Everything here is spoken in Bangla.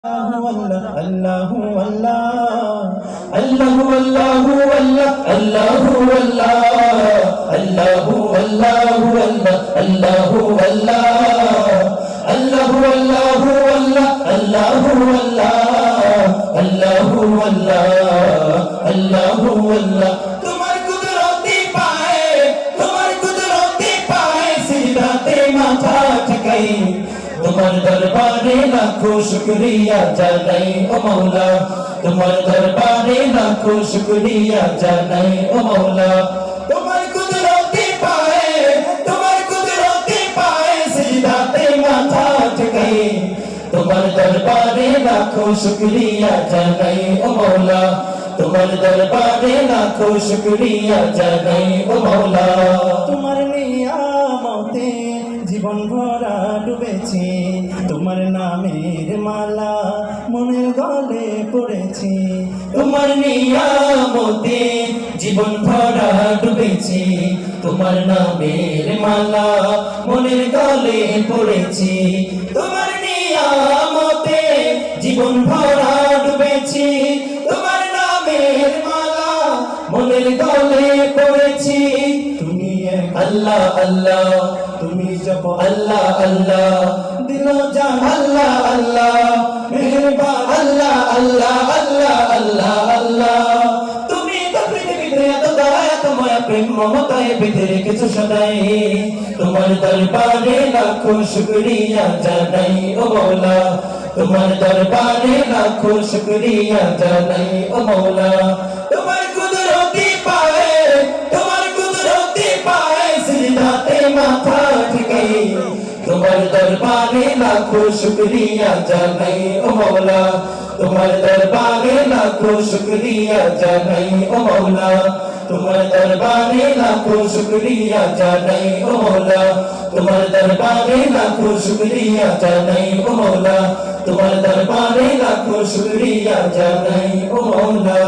الله والله الله والله والله الله والله الله والله والله الله والله الله والله والله الله والله الله والله الله والله তোমার কুদরতি পায়ে সিজদাতে মাথা ঠেকাই তোমার দরবারে লাখো শুকরিয়া জানাই ও মওলা তোমার দরবারে লাখো শুকরিয়া জানাই ও মওলা তোমার কুদরতি পায়ে সিজদাতে মাথা ঠেকাই তোমার দরবারে লাখো শুকরিয়া জানাই ও মওলা তোমার দরবারে লাখো শুকরিয়া জানাই ও মওলা তোমার নিয়ামতে জীবন ভরা ডুবেছি তোমার নামের মালা মনের গলে পড়েছি তোমার নিয়ামতে জীবন ভরা ডুবেছি তোমার নামের মালা মনের গলে পড়েছি তোমার নিয়ামতে জীবন ভরা ডুবেছি তোমার নামের মালা মনের গলে পড়েছি তুমি আল্লাহ আল্লাহ তুমি জপ আল্লাহ আল্লাহ দিল জান আল্লাহ আল্লাহ মেহেরবান আল্লাহ আল্লাহ আল্লাহ আল্লাহ আল্লাহ তুমি তো পৃথিবীতে এত দয়া এত মায়া প্রেম মমতায় বেঁধে রেখেছো সদাই তোমার দরবারে লাখো শুকরিয়া জানাই ও মওলা তোমার দরবারে লাখো শুকরিয়া জানাই ও মওলা তোমার কুদরতি পায়ে সিজদাতে মাথা ঠেকাই তোমার দরবারে লাখো শুকরিয়া জানাই ও মওলা তোমার দরবারে লাখো শুকরিয়া জানাই ও মওলা তোমার দরবারে লাখো শুকরিয়া জানাই ও মওলা তোমার দরবারে লাখো শুকরিয়া জানাই ও মওলা তোমার দরবারে লাখো শুকরিয়া জানাই ও মওলা